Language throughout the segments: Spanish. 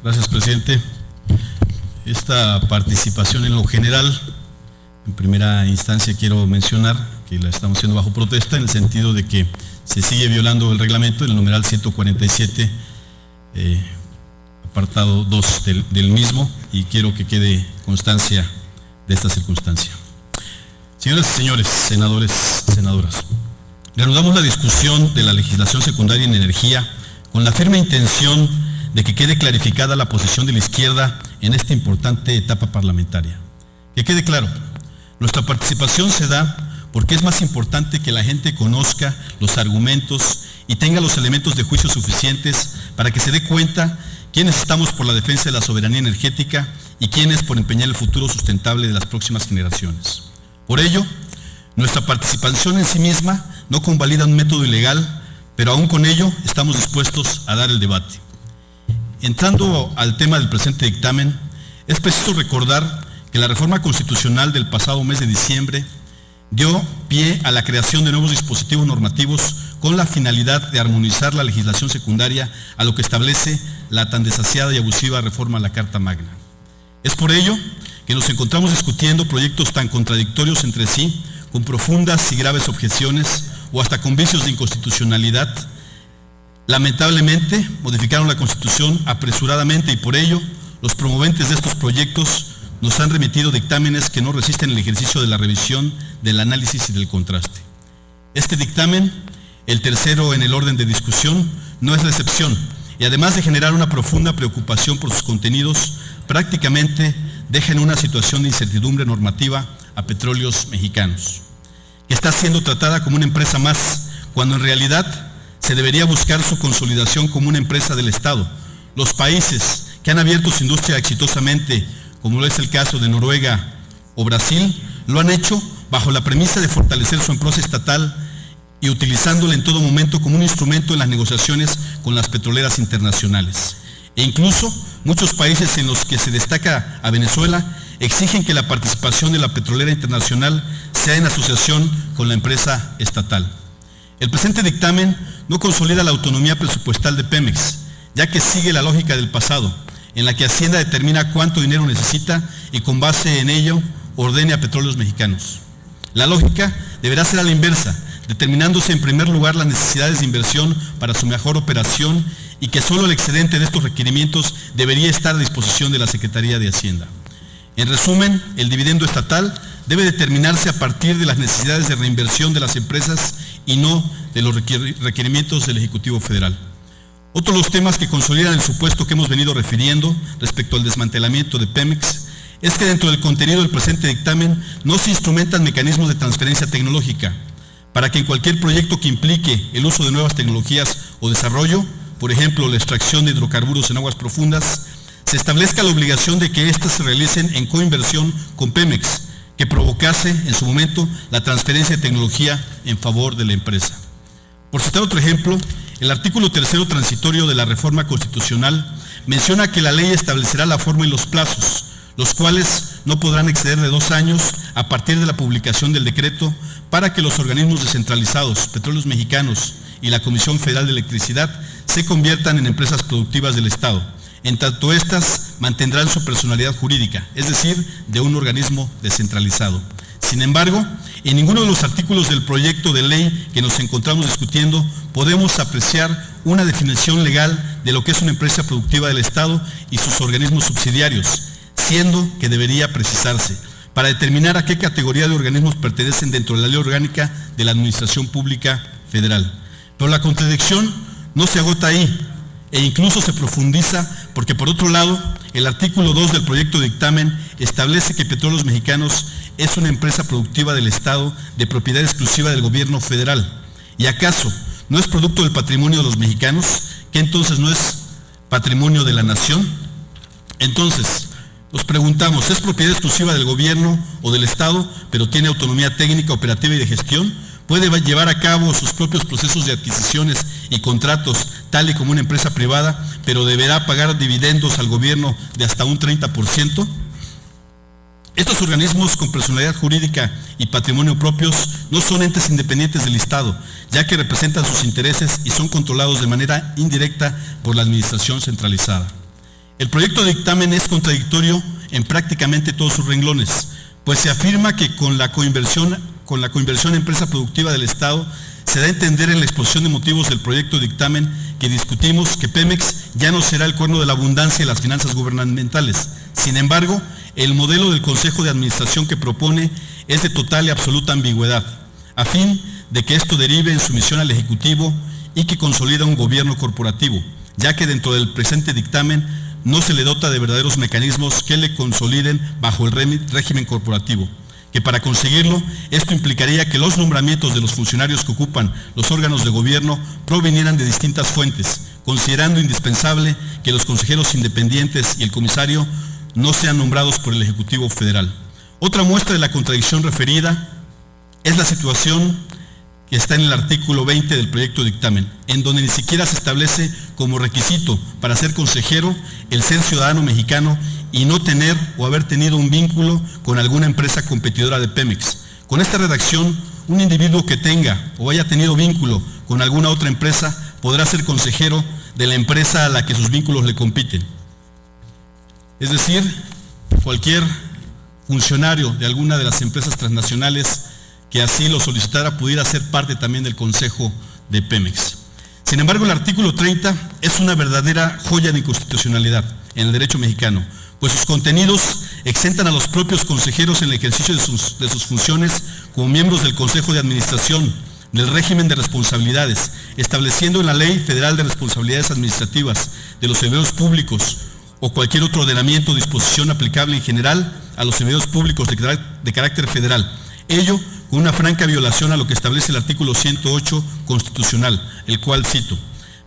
Gracias, presidente. Esta participación en lo general, en primera instancia quiero mencionar que la estamos haciendo bajo protesta en el sentido de que se sigue violando el reglamento, el numeral 147, apartado 2 del mismo, y quiero que quede constancia de esta circunstancia. Señoras y señores, senadores, senadoras, reanudamos la discusión de la legislación secundaria en energía con la firme intención de que quede clarificada la posición de la izquierda en esta importante etapa parlamentaria. Que quede claro, nuestra participación se da porque es más importante que la gente conozca los argumentos y tenga los elementos de juicio suficientes para que se dé cuenta quiénes estamos por la defensa de la soberanía energética y quiénes por empeñar el futuro sustentable de las próximas generaciones. Por ello, nuestra participación en sí misma no convalida un método ilegal, pero aún con ello estamos dispuestos a dar el debate. Entrando al tema del presente dictamen, es preciso recordar que la reforma constitucional del pasado mes de diciembre dio pie a la creación de nuevos dispositivos normativos con la finalidad de armonizar la legislación secundaria a lo que establece la tan desaseada y abusiva reforma a la Carta Magna. Es por ello que nos encontramos discutiendo proyectos tan contradictorios entre sí, con profundas y graves objeciones o hasta con vicios de inconstitucionalidad. Lamentablemente, modificaron la Constitución apresuradamente y por ello, los promoventes de estos proyectos nos han remitido dictámenes que no resisten el ejercicio de la revisión, del análisis y del contraste. Este dictamen, el tercero en el orden de discusión, no es la excepción y además de generar una profunda preocupación por sus contenidos, prácticamente deja en una situación de incertidumbre normativa a Petróleos Mexicanos, que está siendo tratada como una empresa más, cuando en realidad se debería buscar su consolidación como una empresa del Estado. Los países que han abierto su industria exitosamente, como lo es el caso de Noruega o Brasil, lo han hecho bajo la premisa de fortalecer su empresa estatal y utilizándola en todo momento como un instrumento en las negociaciones con las petroleras internacionales. E incluso muchos países en los que se destaca a Venezuela exigen que la participación de la petrolera internacional sea en asociación con la empresa estatal. El presente dictamen no consolida la autonomía presupuestal de Pemex, ya que sigue la lógica del pasado, en la que Hacienda determina cuánto dinero necesita y con base en ello ordene a Petróleos Mexicanos. La lógica deberá ser a la inversa, determinándose en primer lugar las necesidades de inversión para su mejor operación y que solo el excedente de estos requerimientos debería estar a disposición de la Secretaría de Hacienda. En resumen, el dividendo estatal debe determinarse a partir de las necesidades de reinversión de las empresas y no de los requerimientos del Ejecutivo Federal. Otro de los temas que consolidan el supuesto que hemos venido refiriendo respecto al desmantelamiento de Pemex es que dentro del contenido del presente dictamen no se instrumentan mecanismos de transferencia tecnológica para que en cualquier proyecto que implique el uso de nuevas tecnologías o desarrollo, por ejemplo la extracción de hidrocarburos en aguas profundas, se establezca la obligación de que éstas se realicen en coinversión con Pemex, que provocase en su momento la transferencia de tecnología en favor de la empresa. Por citar otro ejemplo, el artículo 3 transitorio de la reforma constitucional menciona que la ley establecerá la forma y los plazos, los cuales no podrán exceder de 2 años a partir de la publicación del decreto para que los organismos descentralizados, Petróleos Mexicanos y la Comisión Federal de Electricidad se conviertan en empresas productivas del Estado, en tanto éstas mantendrán su personalidad jurídica, es decir, de un organismo descentralizado. Sin embargo, en ninguno de los artículos del proyecto de ley que nos encontramos discutiendo podemos apreciar una definición legal de lo que es una empresa productiva del Estado y sus organismos subsidiarios, siendo que debería precisarse para determinar a qué categoría de organismos pertenecen dentro de la Ley Orgánica de la Administración Pública Federal. Pero la contradicción no se agota ahí, e incluso se profundiza porque, por otro lado, el artículo 2 del proyecto de dictamen establece que Petróleos Mexicanos es una empresa productiva del Estado de propiedad exclusiva del gobierno federal. ¿Y acaso no es producto del patrimonio de los mexicanos, que entonces no es patrimonio de la nación? Entonces, nos preguntamos, ¿es propiedad exclusiva del gobierno o del Estado, pero tiene autonomía técnica, operativa y de gestión? ¿Puede llevar a cabo sus propios procesos de adquisiciones y contratos tal y como una empresa privada, pero deberá pagar dividendos al gobierno de hasta un 30%? Estos organismos con personalidad jurídica y patrimonio propios no son entes independientes del Estado, ya que representan sus intereses y son controlados de manera indirecta por la administración centralizada. El proyecto de dictamen es contradictorio en prácticamente todos sus renglones, pues se afirma que con la coinversión empresa productiva del Estado se da a entender en la exposición de motivos del proyecto de dictamen que discutimos que Pemex ya no será el cuerno de la abundancia de las finanzas gubernamentales. Sin embargo, el modelo del Consejo de Administración que propone es de total y absoluta ambigüedad, a fin de que esto derive en sumisión al Ejecutivo y que consolida un gobierno corporativo, ya que dentro del presente dictamen no se le dota de verdaderos mecanismos que le consoliden bajo el régimen corporativo, que para conseguirlo, esto implicaría que los nombramientos de los funcionarios que ocupan los órganos de gobierno provinieran de distintas fuentes, considerando indispensable que los consejeros independientes y el comisario no sean nombrados por el Ejecutivo Federal. Otra muestra de la contradicción referida es la situación que está en el artículo 20 del proyecto de dictamen, en donde ni siquiera se establece como requisito para ser consejero el ser ciudadano mexicano y no tener o haber tenido un vínculo con alguna empresa competidora de Pemex. Con esta redacción, un individuo que tenga o haya tenido vínculo con alguna otra empresa podrá ser consejero de la empresa a la que sus vínculos le compiten. Es decir, cualquier funcionario de alguna de las empresas transnacionales que así lo solicitara pudiera ser parte también del Consejo de Pemex. Sin embargo, el artículo 30 es una verdadera joya de inconstitucionalidad en el derecho mexicano, pues sus contenidos exentan a los propios consejeros en el ejercicio de sus funciones como miembros del Consejo de Administración, del régimen de responsabilidades, estableciendo en la Ley Federal de Responsabilidades Administrativas de los servidores públicos o cualquier otro ordenamiento o disposición aplicable en general a los servidores públicos de carácter federal. Ello con una franca violación a lo que establece el artículo 108 constitucional, el cual cito: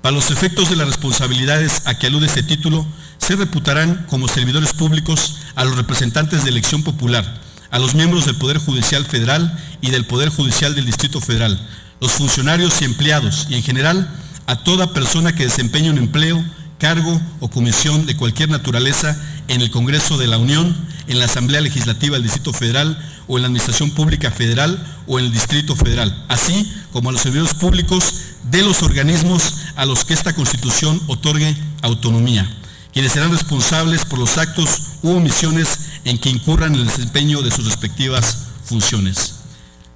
para los efectos de las responsabilidades a que alude este título, se reputarán como servidores públicos a los representantes de elección popular, a los miembros del Poder Judicial Federal y del Poder Judicial del Distrito Federal, los funcionarios y empleados, y en general a toda persona que desempeñe un empleo, cargo o comisión de cualquier naturaleza en el Congreso de la Unión, en la Asamblea Legislativa del Distrito Federal o en la Administración Pública Federal o en el Distrito Federal, así como a los servidores públicos de los organismos a los que esta Constitución otorgue autonomía, quienes serán responsables por los actos u omisiones en que incurran en el desempeño de sus respectivas funciones.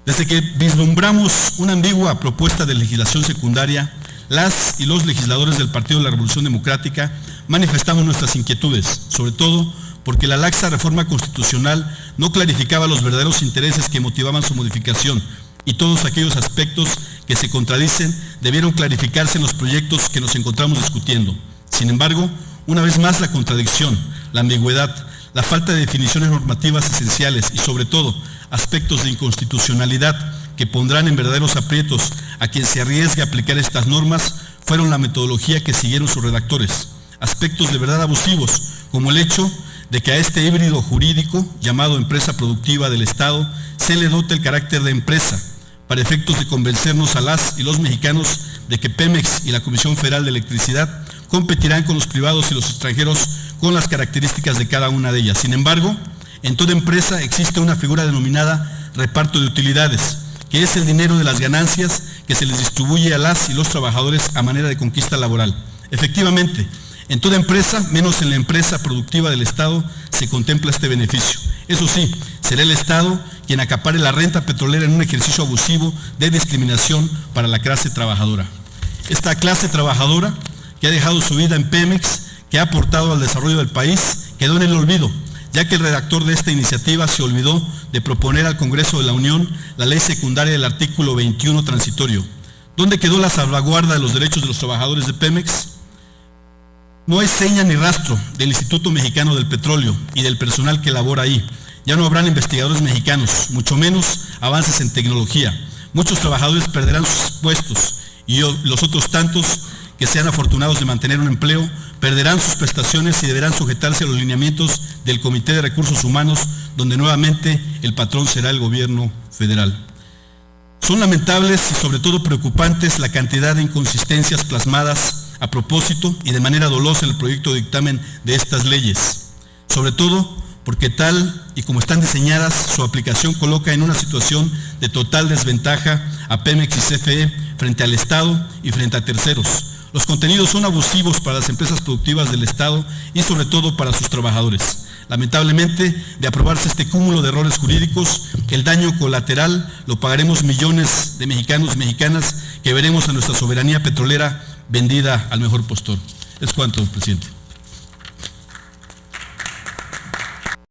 Desde que vislumbramos una ambigua propuesta de legislación secundaria, las y los legisladores del Partido de la Revolución Democrática manifestamos nuestras inquietudes, sobre todo porque la laxa reforma constitucional no clarificaba los verdaderos intereses que motivaban su modificación, y todos aquellos aspectos que se contradicen debieron clarificarse en los proyectos que nos encontramos discutiendo. Sin embargo, una vez más la contradicción, la ambigüedad, la falta de definiciones normativas esenciales y sobre todo aspectos de inconstitucionalidad que pondrán en verdaderos aprietos a quien se arriesgue a aplicar estas normas fueron la metodología que siguieron sus redactores. Aspectos de verdad abusivos, como el hecho de que a este híbrido jurídico llamado empresa productiva del Estado se le dote el carácter de empresa, para efectos de convencernos a las y los mexicanos de que Pemex y la Comisión Federal de Electricidad competirán con los privados y los extranjeros con las características de cada una de ellas. Sin embargo, en toda empresa existe una figura denominada reparto de utilidades, que es el dinero de las ganancias que se les distribuye a las y los trabajadores a manera de conquista laboral. Efectivamente, en toda empresa, menos en la empresa productiva del Estado, se contempla este beneficio. Eso sí, será el Estado quien acapare la renta petrolera en un ejercicio abusivo de discriminación para la clase trabajadora. Esta clase trabajadora, que ha dejado su vida en Pemex, que ha aportado al desarrollo del país, quedó en el olvido, ya que el redactor de esta iniciativa se olvidó de proponer al Congreso de la Unión la ley secundaria del artículo 21 transitorio. ¿Dónde quedó la salvaguarda de los derechos de los trabajadores de Pemex? No hay seña ni rastro del Instituto Mexicano del Petróleo y del personal que labora ahí. Ya no habrán investigadores mexicanos, mucho menos avances en tecnología. Muchos trabajadores perderán sus puestos y los otros tantos que sean afortunados de mantener un empleo perderán sus prestaciones y deberán sujetarse a los lineamientos del Comité de Recursos Humanos, donde nuevamente el patrón será el gobierno federal. Son lamentables y sobre todo preocupantes la cantidad de inconsistencias plasmadas a propósito y de manera dolosa en el proyecto de dictamen de estas leyes, sobre todo porque tal y como están diseñadas, su aplicación coloca en una situación de total desventaja a Pemex y CFE frente al Estado y frente a terceros. Los contenidos son abusivos para las empresas productivas del Estado y sobre todo para sus trabajadores. Lamentablemente, de aprobarse este cúmulo de errores jurídicos, el daño colateral lo pagaremos millones de mexicanos y mexicanas que veremos a nuestra soberanía petrolera vendida al mejor postor. Es cuanto, presidente.